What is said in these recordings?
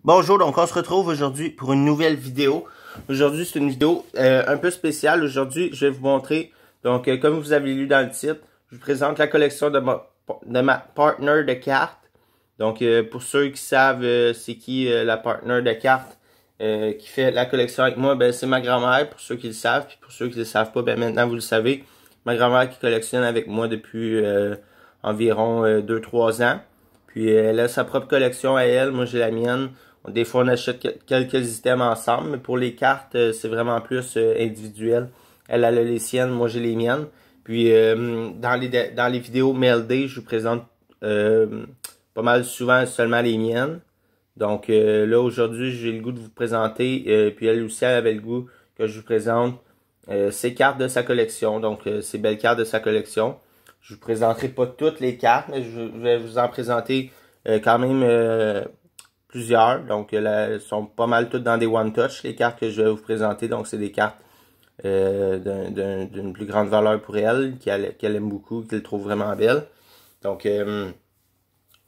Bonjour, donc on se retrouve aujourd'hui pour une nouvelle vidéo. Aujourd'hui, c'est une vidéo un peu spéciale. Aujourd'hui, je vais vous montrer, donc comme vous avez lu dans le titre, je vous présente la collection de ma partner de cartes. Donc pour ceux qui savent c'est qui la partner de cartes qui fait la collection avec moi, ben c'est ma grand-mère, pour ceux qui le savent. Puis pour ceux qui ne le savent pas, ben maintenant vous le savez. Ma grand-mère qui collectionne avec moi depuis environ 2-3 ans. Puis elle a sa propre collection à elle, moi j'ai la mienne. Des fois, on achète quelques items ensemble, mais pour les cartes, c'est vraiment plus individuel. Elle a les siennes, moi j'ai les miennes. Puis, dans les vidéos Mail Day, je vous présente pas mal souvent seulement les miennes. Donc, là, aujourd'hui, j'ai le goût de vous présenter, puis elle aussi, elle avait le goût que je vous présente ses cartes de sa collection. Donc, ces belles cartes de sa collection. Je vous présenterai pas toutes les cartes, mais je vais vous en présenter quand même plusieurs. Donc, elles sont pas mal toutes dans des one-touch, les cartes que je vais vous présenter. Donc, c'est des cartes d'une plus grande valeur pour elle, qu'elle aime beaucoup, qu'elle trouve vraiment belle. Donc, je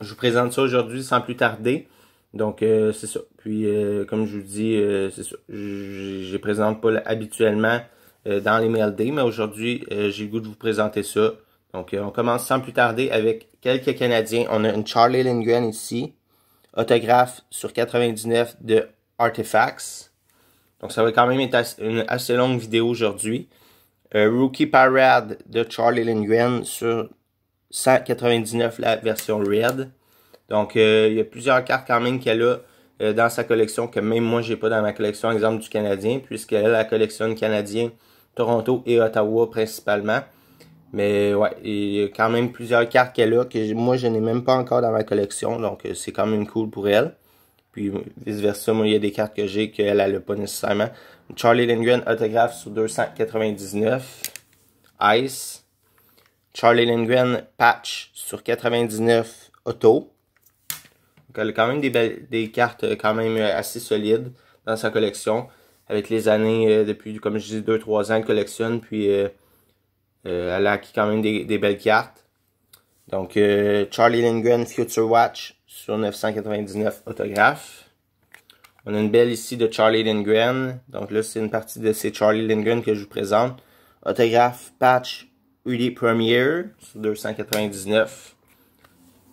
vous présente ça aujourd'hui sans plus tarder. Donc, c'est ça. Puis, comme je vous dis, c'est ça. Je les présente pas habituellement dans les Mail Day, mais aujourd'hui, j'ai le goût de vous présenter ça. Donc, on commence sans plus tarder avec quelques Canadiens. On a une Charlie Lindgren ici. Autographe sur 99 de Artifacts. Donc, ça va quand même être une assez longue vidéo aujourd'hui. Rookie Parade de Charlie Lindgren sur 199, la version Red. Donc, il y a plusieurs cartes quand même qu'elle a dans sa collection que même moi, j'ai pas dans ma collection, exemple du Canadien, puisqu'elle la collectionne Canadien, Toronto et Ottawa principalement. Mais ouais, il y a quand même plusieurs cartes qu'elle a que moi je n'ai même pas encore dans ma collection. Donc c'est quand même cool pour elle. Puis vice versa, moi il y a des cartes que j'ai qu'elle n'a pas nécessairement. Charlie Lindgren autographe sur 299. Ice. Charlie Lindgren patch sur 99 auto. Donc elle a quand même des cartes quand même assez solides dans sa collection. Avec les années depuis, comme je dis, 2-3 ans, elle collectionne. Puis elle a acquis quand même des belles cartes. Donc, Charlie Lindgren Future Watch sur 999 autographes. On a une belle ici de Charlie Lindgren. Donc là, c'est une partie de ces Charlie Lindgren que je vous présente. Autographe patch UD Premier sur 299.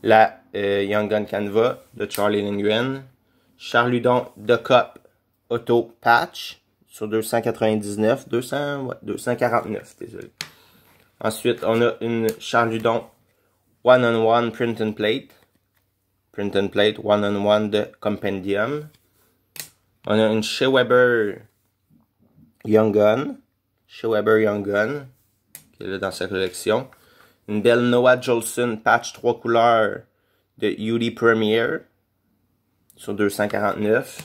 La Young Gun Canva de Charlie Lindgren. Charludon The Cup Auto Patch sur 299. 249, désolé. Ensuite, on a une Charludon One-on-One Print and Plate. Print and Plate One-on-One de Compendium. On a une Shea Weber Young Gun. Shea Weber Young Gun. Qui est là dans sa collection. Une belle Noah Jolson Patch 3 couleurs de UD Premier. Sur 249.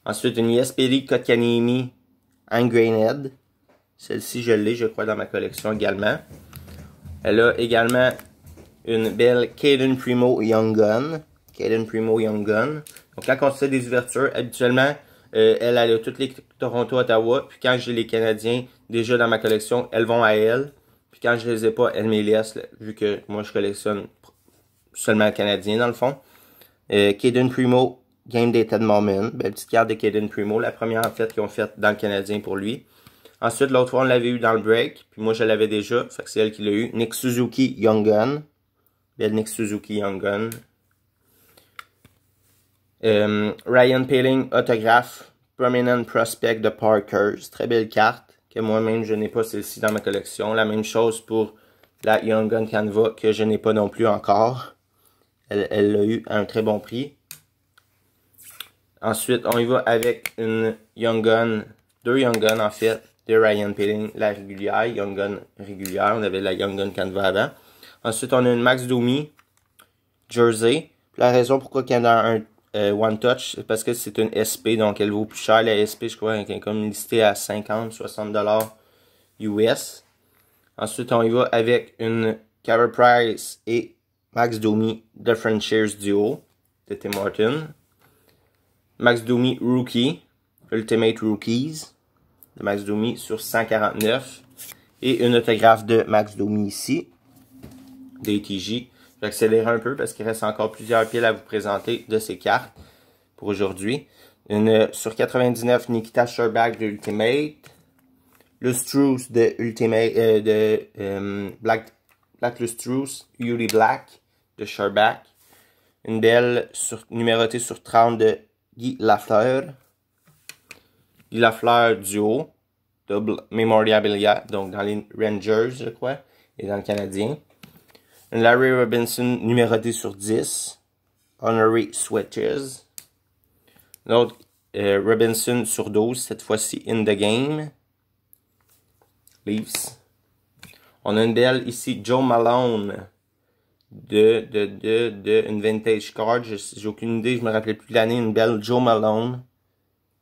Ensuite, une Yesperi Kotkaniemi Ingrained. Celle-ci, je l'ai, je crois, dans ma collection également. Elle a également une belle Caden Primo Young Gun. Caden Primo Young Gun. Donc, quand on fait des ouvertures, habituellement, elle a toutes les Toronto, Ottawa. Puis quand j'ai les Canadiens déjà dans ma collection, elles vont à elle. Puis quand je les ai pas, elle me les laisse, vu que moi, je collectionne seulement le Canadien, dans le fond. Caden Primo Game Dated Moment. Belle petite carte de Caden Primo. La première, en fait, qu'ils ont faite dans le Canadien pour lui. Ensuite, l'autre fois, on l'avait eu dans le break. Puis moi, je l'avais déjà. Fait que c'est elle qui l'a eu. Nick Suzuki Young Gun. Belle Nick Suzuki Young Gun. Ryan Poehling Autographe. Prominent Prospect de Parkers. Très belle carte. Que moi-même, je n'ai pas celle-ci dans ma collection. La même chose pour la Young Gun Canva. Que je n'ai pas non plus encore. Elle l'a eu à un très bon prix. Ensuite, on y va avec une Young Gun. Deux Young Gun en fait. De Ryan Poehling, la régulière, Young Gun régulière. On avait la Young Gun Canva avant. Ensuite, on a une Max Domi Jersey. Puis la raison pourquoi il y en a un One Touch, c'est parce que c'est une SP, donc elle vaut plus cher. La SP, je crois, elle est comme listée à 50-60$ US. Ensuite, on y va avec une Carey Price et Max Domi Different Shares Duo de Tim Hortons. Max Domi Rookie, Ultimate Rookies de Max Domi sur 149. Et une autographe de Max Domi ici, d'ATJ. J'accélère un peu parce qu'il reste encore plusieurs piles à vous présenter de ces cartes. pour aujourd'hui. Une sur 99 Nikita Sherbak de Ultimate. Lustrous de Ultimate Black Lustrous, Yuli Black de Sherbak. Une belle numérotée sur 30 de Guy Lafleur. Guy Lafleur duo, double Memorabilia, donc dans les Rangers, je crois, et dans le Canadien. Une Larry Robinson numérotée sur 10, Honorary Switches. L'autre Robinson sur 12, cette fois-ci in the game. Leafs. On a une belle ici, Joe Malone une vintage card. J'ai aucune idée, je me rappelais plus de l'année. Une belle Joe Malone.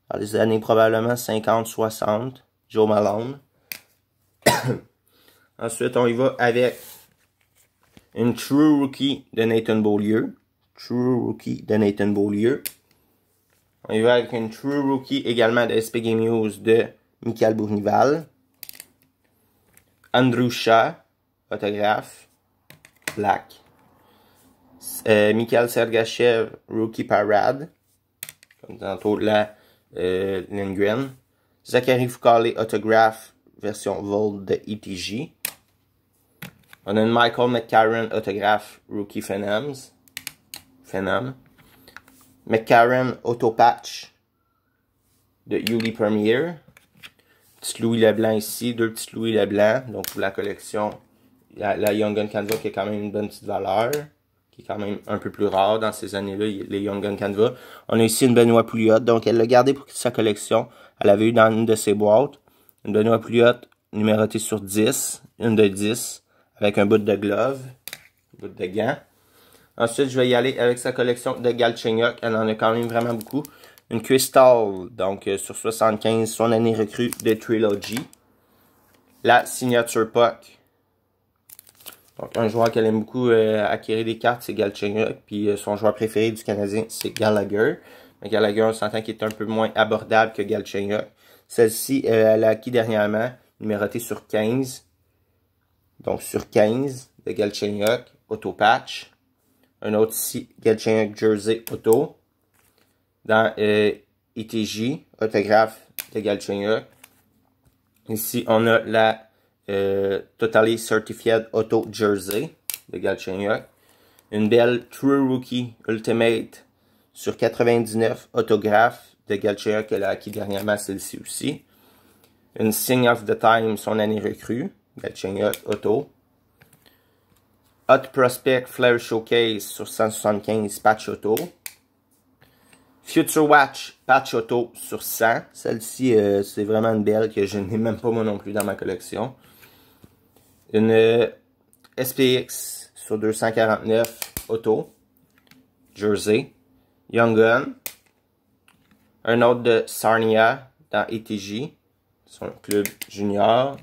Dans les années probablement 50-60. Joe Malone. Ensuite, on y va avec une True Rookie de Nathan Beaulieu. True Rookie de Nathan Beaulieu. On y va avec une True Rookie également de SP Game News de Michael Bournival. Andrew Shaw, autographe, black. Mikhail Sergachev, Rookie Parade, comme tantôt la Lindgren. Zachary Foucault, autographe, version Vold de ETJ. On a une Michael McCarron, autographe, Rookie Phenom. McCarron, autopatch de Yuli Premier. Petit Louis Leblanc ici, deux petits Louis Leblanc. Donc pour la collection, la Young Gun Canva qui a quand même une bonne petite valeur, qui est quand même un peu plus rare dans ces années-là, les Young Gun Canva. On a ici une Benoît Pouliot, donc elle l'a gardé pour sa collection. Elle avait eu dans une de ses boîtes. Une Benoît Pouliot numérotée sur 10, une de 10, avec un bout de glove, un bout de gant. Ensuite, je vais y aller avec sa collection de Galchenyuk. Elle en a quand même vraiment beaucoup. Une Crystal, donc sur 75, son année recrue de Trilogy. La Signature Puck. Donc un joueur qu'elle aime beaucoup acquérir des cartes, c'est Galchenyuk. Puis son joueur préféré du Canadien, c'est Gallagher. Mais Gallagher, on s'entend qu'il est un peu moins abordable que Galchenyuk. Celle-ci, elle a acquis dernièrement, numérotée sur 15. Donc sur 15 de Galchenyuk, auto-patch. Un autre ici, Galchenyuk Jersey Auto. Dans ETJ, autographe de Galchenyuk. Ici, on a la Totally Certified Auto Jersey de Galchenyuk. Une belle True Rookie Ultimate sur 99 autographe de Galchenyuk qu'elle a acquis dernièrement, celle-ci aussi. Une Sign of the Time, son année recrue, Galchenyuk Auto. Hot Prospect Flair Showcase sur 175 patch auto. Future Watch patch auto sur 100. Celle-ci, c'est vraiment une belle que je n'ai même pas moi non plus dans ma collection. Une SPX sur 249 auto. Jersey. Young Gun. Un autre de Sarnia dans ETJ. Son club junior.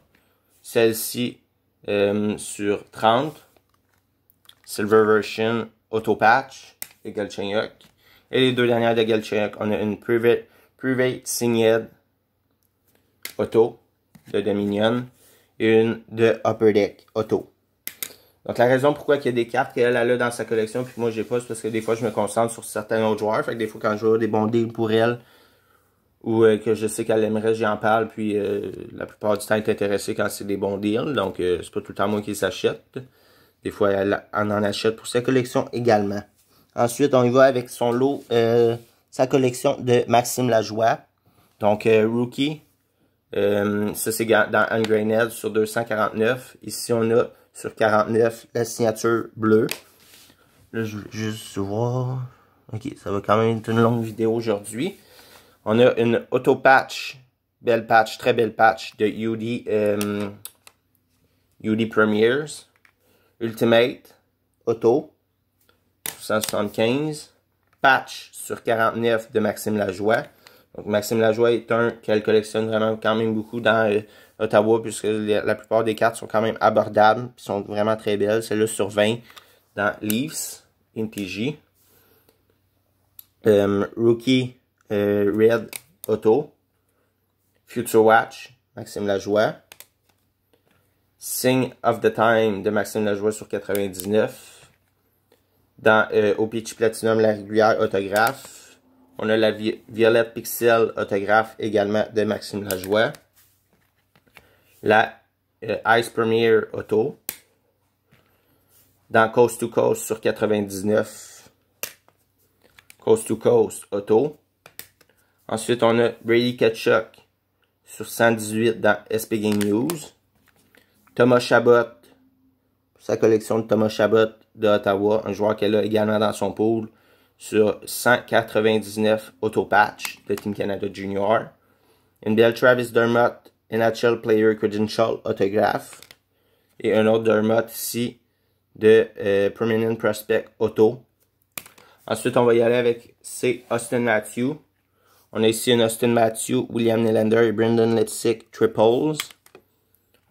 Celle-ci sur 30. Silver Version Auto Patch de Galchenyuk. Et les deux dernières de Galchenyuk, on a une Private Signed Auto de Dominion et une de Upper Deck Auto. Donc la raison pourquoi il y a des cartes qu'elle a là dans sa collection puis que moi j'ai pas, c'est parce que des fois je me concentre sur certains autres joueurs. Fait que des fois quand je vois des bons deals pour elle ou que je sais qu'elle aimerait, j'en parle. Puis la plupart du temps elle est intéressée quand c'est des bons deals. Donc c'est pas tout le temps moi qui les achète. Des fois, elle en achète pour sa collection également. Ensuite, on y va avec son lot, sa collection de Maxime Lajoie. Donc, Rookie. Ça, c'est dans Ungrained sur 249. Ici, on a sur 49 la signature bleue. Là, je veux juste voir. Ok, ça va quand même être une longue vidéo aujourd'hui. On a une auto patch. Belle patch, très belle patch de UD Premiers. Ultimate, Auto, 175, Patch sur 49 de Maxime Lajoie. Donc Maxime Lajoie est un qu'elle collectionne vraiment quand même beaucoup dans Ottawa, puisque la plupart des cartes sont quand même abordables, puis sont vraiment très belles. Celle-là sur 20 dans Leafs, NTJ. Rookie Red Auto, Future Watch, Maxime Lajoie. Sign of the Time de Maxime Lajoie sur 99. Dans OPC Platinum, la régulière autographe. On a la Violette Pixel autographe également de Maxime Lajoie. La Ice Premier Auto. Dans Coast to Coast sur 99. Coast to Coast Auto. Ensuite, on a Brady Tkachuk sur 118 dans SP Game News. Thomas Chabot, sa collection de Thomas Chabot de Ottawa, un joueur qu'elle a également dans son pool, sur 199 Auto-Patch de Team Canada Junior. Une belle Travis Dermott, NHL Player Credential Autograph. Et un autre Dermott ici de Permanent Prospect Auto. Ensuite, on va y aller avec Austin Matthews. On a ici un Austin Matthews, William Nylander et Brendan Leipsic Triples.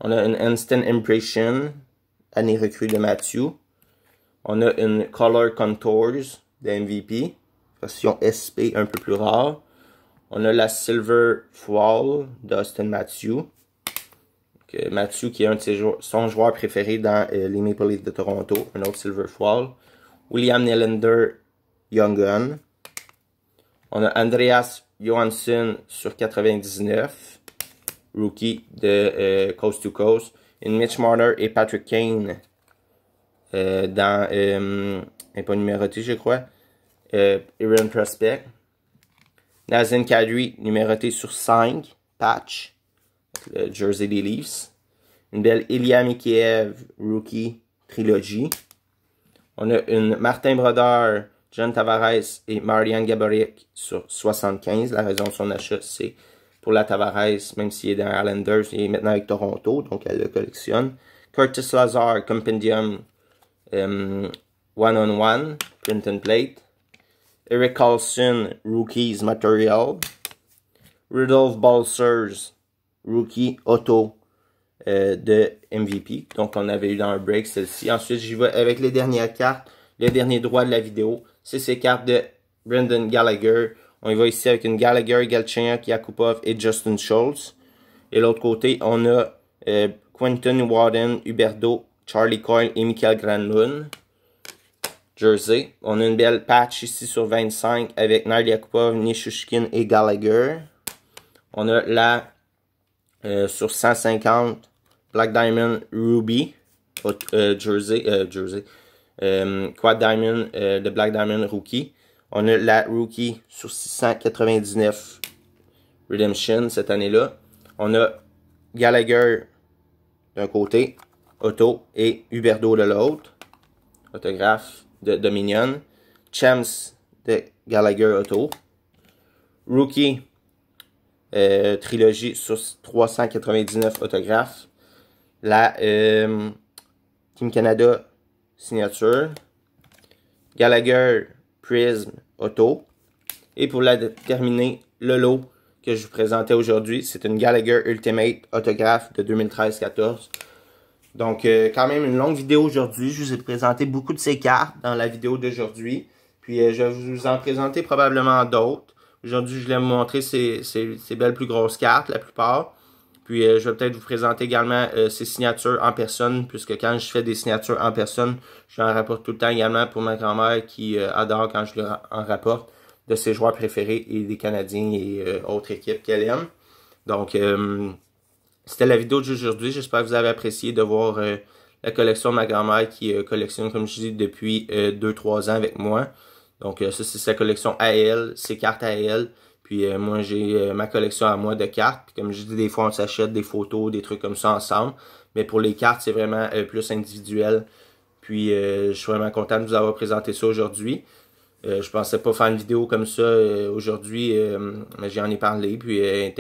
On a une Instant Impression, année recrue de Matthews. On a une Color Contours de MVP, version SP un peu plus rare. On a la Silver Foil d'Austin Matthews. Matthews qui est un de son joueur préféré dans les Maple Leafs de Toronto. Un autre Silver Foil. William Nylander Young Gun. On a Andreas Johansson sur 99. Rookie de Coast to Coast. Une Mitch Marner et Patrick Kane dans... pas numéroté, je crois. Aaron Prospect. Nazem Kadri, numéroté sur 5. Patch. Le jersey des Leafs. Une belle Ilya Mikheyev, Rookie Trilogy. On a une Martin Brodeur, John Tavares et Marian Gaborik sur 75. La raison de son achat, c'est pour la Tavares, même s'il est dans Islanders, il est maintenant avec Toronto, donc elle le collectionne. Curtis Lazar, Compendium One-on-One, Print and Plate. Eric Carlson, Rookies Material. Rudolph Balcers, Rookie Auto de MVP. Donc on avait eu dans un break celle-ci. Ensuite, j'y vais avec les dernières cartes. Le dernier droit de la vidéo, c'est ces cartes de Brendan Gallagher. On y va ici avec une Gallagher, Galchenyuk, Yakupov et Justin Schultz. Et l'autre côté, on a Quentin Warden, Huberdeau, Charlie Coyle et Michael Granlund. Jersey. On a une belle patch ici sur 25 avec Nail Yakupov, Nishushkin et Gallagher. On a la sur 150 Black Diamond Ruby Jersey. Quad Diamond de Black Diamond Rookie. On a la Rookie sur 699 Redemption cette année-là. On a Gallagher d'un côté, Auto, et Huberdeau de l'autre. Autographe de Dominion. Champs de Gallagher Auto. Rookie Trilogie sur 399 autographes. La Team Canada signature. Gallagher Prism Auto. Et pour la terminer, le lot que je vous présentais aujourd'hui, c'est une Gallagher Ultimate autographe de 2013-14. Donc, quand même une longue vidéo aujourd'hui. Je vous ai présenté beaucoup de ces cartes dans la vidéo d'aujourd'hui. Puis, je vais vous en présenter probablement d'autres. Aujourd'hui, je vais vous montrer ces belles plus grosses cartes, la plupart. Puis, je vais peut-être vous présenter également ces signatures en personne, puisque quand je fais des signatures en personne, je en rapporte tout le temps également pour ma grand-mère qui adore quand je lui en rapporte de ses joueurs préférés et des Canadiens et autres équipes qu'elle aime. Donc, c'était la vidéo d'aujourd'hui. J'espère que vous avez apprécié de voir la collection de ma grand-mère qui collectionne, comme je dis, depuis 2-3 ans avec moi. Donc, ça, c'est sa collection à elle, ses cartes à elle. Puis, moi, j'ai ma collection à moi de cartes. Puis, comme je dis, des fois, on s'achète des photos, des trucs comme ça ensemble. Mais pour les cartes, c'est vraiment plus individuel. Puis, je suis vraiment content de vous avoir présenté ça aujourd'hui. Je pensais pas faire une vidéo comme ça aujourd'hui, mais j'en ai parlé. Puis, elle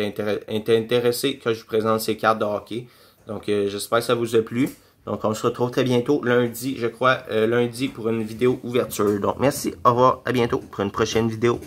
était intéressée que je vous présente ces cartes de hockey. Donc, j'espère que ça vous a plu. Donc, on se retrouve très bientôt, lundi, je crois, lundi pour une vidéo ouverture. Donc, merci, au revoir, à bientôt pour une prochaine vidéo.